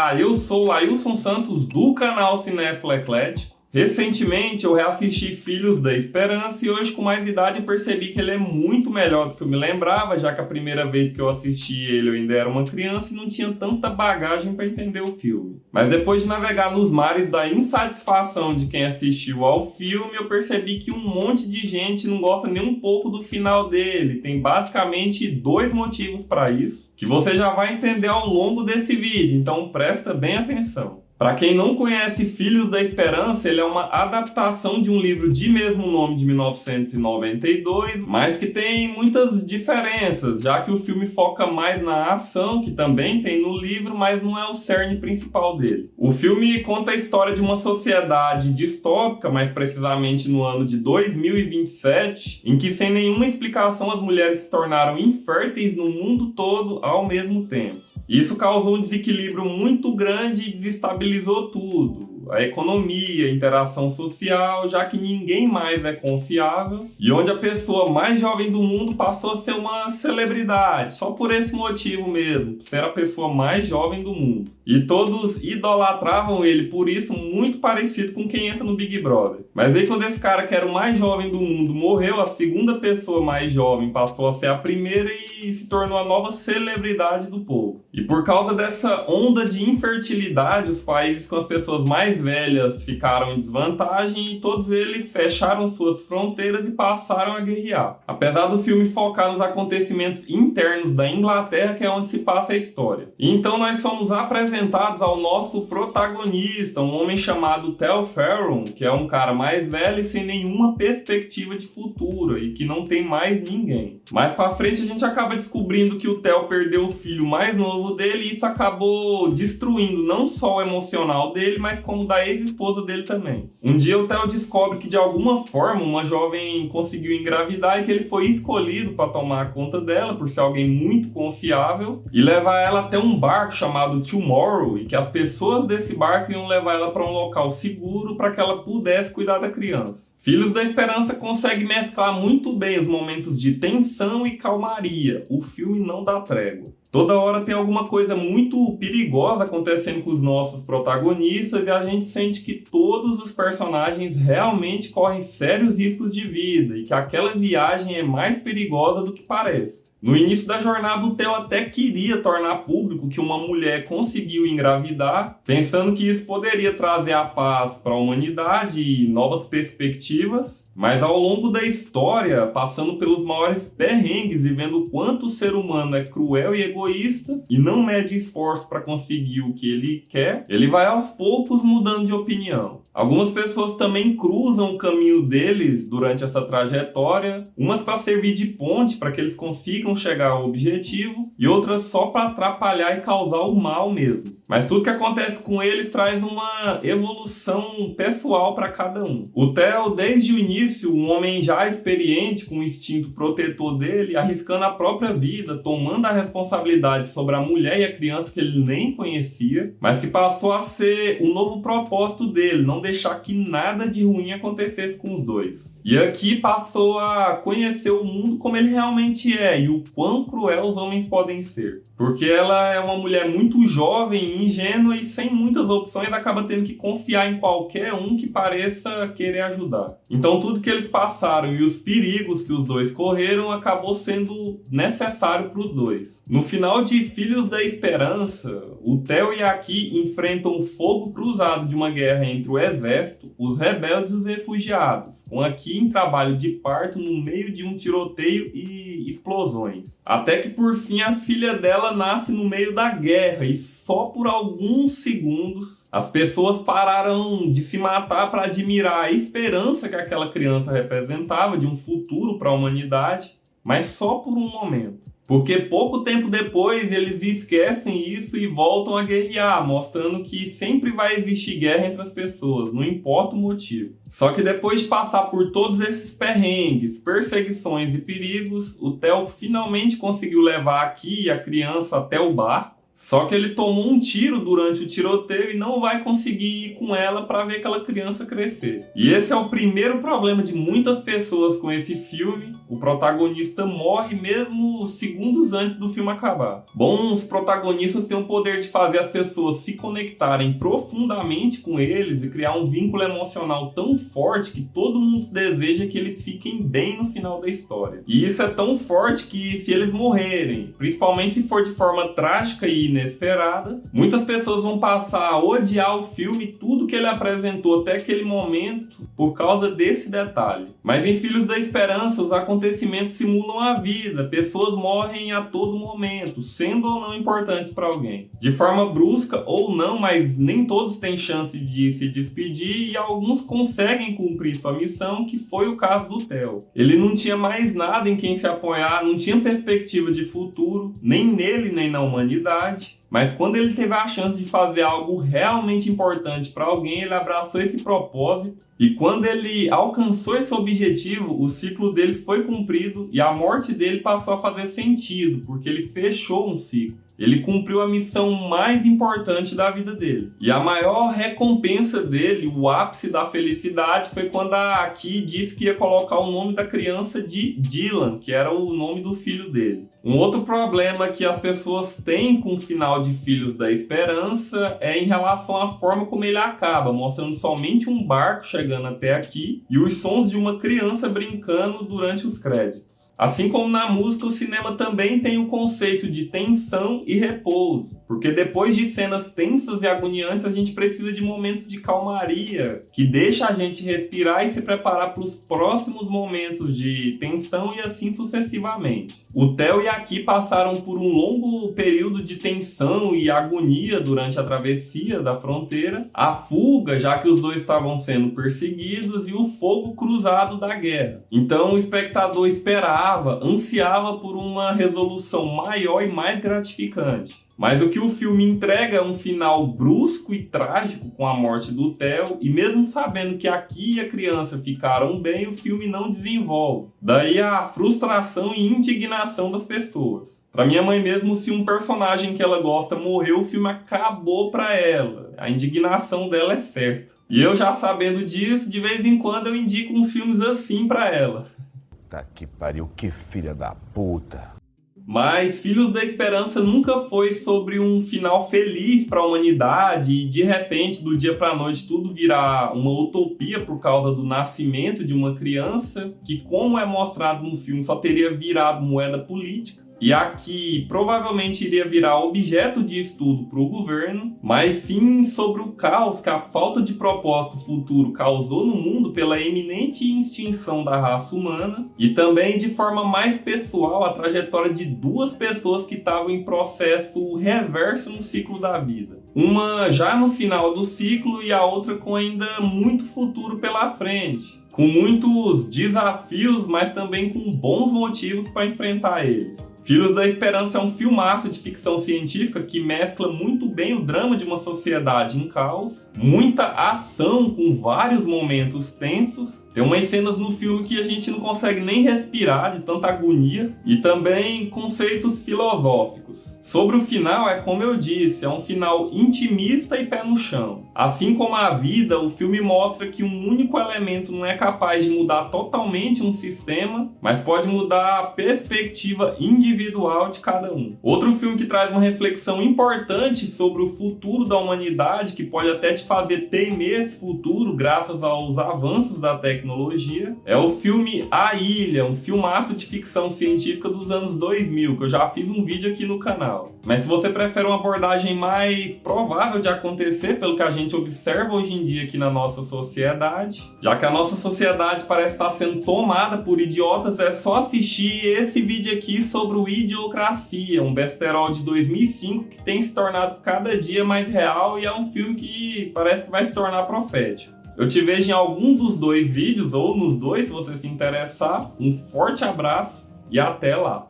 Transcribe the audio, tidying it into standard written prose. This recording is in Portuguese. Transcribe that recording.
Olá, eu sou o Lailson Santos do canal Cinéfilo Eclético. Recentemente eu reassisti Filhos da Esperança e hoje com mais idade eu percebi que ele é muito melhor do que eu me lembrava, já que a primeira vez que eu assisti ele eu ainda era uma criança e não tinha tanta bagagem para entender o filme. Mas depois de navegar nos mares da insatisfação de quem assistiu ao filme, eu percebi que um monte de gente não gosta nem um pouco do final dele. Tem basicamente dois motivos para isso, que você já vai entender ao longo desse vídeo, então presta bem atenção. Para quem não conhece Filhos da Esperança, ele é uma adaptação de um livro de mesmo nome de 1992, mas que tem muitas diferenças, já que o filme foca mais na ação, que também tem no livro, mas não é o cerne principal dele. O filme conta a história de uma sociedade distópica, mais precisamente no ano de 2027, em que sem nenhuma explicação as mulheres se tornaram inférteis no mundo todo ao mesmo tempo. Isso causou um desequilíbrio muito grande e desestabilizou tudo. A economia, a interação social, já que ninguém mais é confiável, e onde a pessoa mais jovem do mundo passou a ser uma celebridade, só por esse motivo mesmo, ser a pessoa mais jovem do mundo. E todos idolatravam ele por isso, muito parecido com quem entra no Big Brother. Mas aí quando esse cara que era o mais jovem do mundo morreu, a segunda pessoa mais jovem passou a ser a primeira e se tornou a nova celebridade do povo. E por causa dessa onda de infertilidade, os países com as pessoas mais velhas ficaram em desvantagem e todos eles fecharam suas fronteiras e passaram a guerrear. Apesar do filme focar nos acontecimentos internos da Inglaterra, que é onde se passa a história. E então nós somos apresentados ao nosso protagonista, um homem chamado Theo Farron, que é um cara mais velho e sem nenhuma perspectiva de futuro e que não tem mais ninguém. Mais pra frente a gente acaba descobrindo que o Theo perdeu o filho mais novo dele e isso acabou destruindo não só o emocional dele, mas como da ex-esposa dele também. Um dia o Theo descobre que de alguma forma uma jovem conseguiu engravidar e que ele foi escolhido para tomar conta dela por ser alguém muito confiável e levar ela até um barco chamado Tomorrow e que as pessoas desse barco iam levar ela para um local seguro para que ela pudesse cuidar da criança. Filhos da Esperança consegue mesclar muito bem os momentos de tensão e calmaria. O filme não dá trégua. Toda hora tem alguma coisa muito perigosa acontecendo com os nossos protagonistas e a gente sente que todos os personagens realmente correm sérios riscos de vida e que aquela viagem é mais perigosa do que parece. No início da jornada, o Theo até queria tornar público que uma mulher conseguiu engravidar, pensando que isso poderia trazer a paz para a humanidade e novas perspectivas. Mas ao longo da história, passando pelos maiores perrengues e vendo o quanto o ser humano é cruel e egoísta e não mede esforço para conseguir o que ele quer, ele vai aos poucos mudando de opinião. Algumas pessoas também cruzam o caminho deles durante essa trajetória, umas para servir de ponte para que eles consigam chegar ao objetivo e outras só para atrapalhar e causar o mal mesmo. Mas tudo que acontece com eles traz uma evolução pessoal para cada um. O Theo, desde o início, um homem já experiente com o instinto protetor dele, arriscando a própria vida, tomando a responsabilidade sobre a mulher e a criança que ele nem conhecia, mas que passou a ser o novo propósito dele, não deixar que nada de ruim acontecesse com os dois. E aqui passou a conhecer o mundo como ele realmente é e o quão cruel os homens podem ser. Porque ela é uma mulher muito jovem, ingênua e sem muitas opções acaba tendo que confiar em qualquer um que pareça querer ajudar. Então tudo que eles passaram e os perigos que os dois correram acabou sendo necessário para os dois. No final de Filhos da Esperança, o Theo e a Aki enfrentam o fogo cruzado de uma guerra entre o exército, os rebeldes e os refugiados, com a Aki em trabalho de parto no meio de um tiroteio e explosões. Até que por fim a filha dela nasce no meio da guerra e só por alguns segundos as pessoas pararam de se matar para admirar a esperança que aquela criança representava de um futuro para a humanidade, mas só por um momento. Porque pouco tempo depois eles esquecem isso e voltam a guerrear, mostrando que sempre vai existir guerra entre as pessoas, não importa o motivo. Só que depois de passar por todos esses perrengues, perseguições e perigos, o Theo finalmente conseguiu levar aqui a criança até o barco. Só que ele tomou um tiro durante o tiroteio e não vai conseguir ir com ela para ver aquela criança crescer. E esse é o primeiro problema de muitas pessoas com esse filme. O protagonista morre mesmo segundos antes do filme acabar. Bom, os protagonistas têm o poder de fazer as pessoas se conectarem profundamente com eles e criar um vínculo emocional tão forte que todo mundo deseja que eles fiquem bem no final da história. E isso é tão forte que se eles morrerem, principalmente se for de forma trágica e inesperada, muitas pessoas vão passar a odiar o filme e tudo que ele apresentou até aquele momento por causa desse detalhe. Mas em Filhos da Esperança, os acontecimentos simulam a vida, pessoas morrem a todo momento, sendo ou não importantes para alguém. De forma brusca ou não, mas nem todos têm chance de se despedir e alguns conseguem cumprir sua missão, que foi o caso do Theo. Ele não tinha mais nada em quem se apoiar, não tinha perspectiva de futuro, nem nele nem na humanidade. Mas quando ele teve a chance de fazer algo realmente importante para alguém, ele abraçou esse propósito. E quando ele alcançou esse objetivo, o ciclo dele foi cumprido e a morte dele passou a fazer sentido, porque ele fechou um ciclo. Ele cumpriu a missão mais importante da vida dele. E a maior recompensa dele, o ápice da felicidade, foi quando a Ki disse que ia colocar o nome da criança de Dylan, que era o nome do filho dele. Um outro problema que as pessoas têm com o final de Filhos da Esperança é em relação à forma como ele acaba, mostrando somente um barco chegando até aqui e os sons de uma criança brincando durante os créditos. Assim como na música, o cinema também tem o conceito de tensão e repouso, porque depois de cenas tensas e agoniantes, a gente precisa de momentos de calmaria, que deixa a gente respirar e se preparar para os próximos momentos de tensão e assim sucessivamente. O Theo e a Ki passaram por um longo período de tensão e agonia durante a travessia da fronteira, a fuga, já que os dois estavam sendo perseguidos, e o fogo cruzado da guerra. Então o espectador ansiava por uma resolução maior e mais gratificante. Mas o que o filme entrega é um final brusco e trágico com a morte do Theo, e mesmo sabendo que a Ki e a criança ficaram bem, o filme não desenvolve. Daí a frustração e indignação das pessoas. Pra minha mãe mesmo, se um personagem que ela gosta morreu, o filme acabou pra ela. A indignação dela é certa. E eu já sabendo disso, de vez em quando eu indico uns filmes assim pra ela. Tá que pariu, que filha da puta. Mas Filhos da Esperança nunca foi sobre um final feliz para a humanidade e de repente, do dia para a noite, tudo virar uma utopia por causa do nascimento de uma criança que, como é mostrado no filme, só teria virado moeda política. E aqui provavelmente iria virar objeto de estudo para o governo, mas sim sobre o caos que a falta de propósito futuro causou no mundo pela iminente extinção da raça humana, e também de forma mais pessoal a trajetória de duas pessoas que estavam em processo reverso no ciclo da vida. Uma já no final do ciclo e a outra com ainda muito futuro pela frente, com muitos desafios, mas também com bons motivos para enfrentar eles. Filhos da Esperança é um filmaço de ficção científica que mescla muito bem o drama de uma sociedade em caos, muita ação com vários momentos tensos. Tem umas cenas no filme que a gente não consegue nem respirar de tanta agonia, e também conceitos filosóficos. Sobre o final, é como eu disse, é um final intimista e pé no chão. Assim como a vida, o filme mostra que um único elemento não é capaz de mudar totalmente um sistema, mas pode mudar a perspectiva individual de cada um. Outro filme que traz uma reflexão importante sobre o futuro da humanidade, que pode até te fazer temer esse futuro graças aos avanços da tecnologia, é o filme A Ilha, um filmaço de ficção científica dos anos 2000, que eu já fiz um vídeo aqui no canal. Mas se você prefere uma abordagem mais provável de acontecer, pelo que a gente observa hoje em dia aqui na nossa sociedade, já que a nossa sociedade parece estar sendo tomada por idiotas, é só assistir esse vídeo aqui sobre o Idiocracia, um besterol de 2005 que tem se tornado cada dia mais real, e é um filme que parece que vai se tornar profético. Eu te vejo em algum dos dois vídeos, ou nos dois, se você se interessar. Um forte abraço e até lá!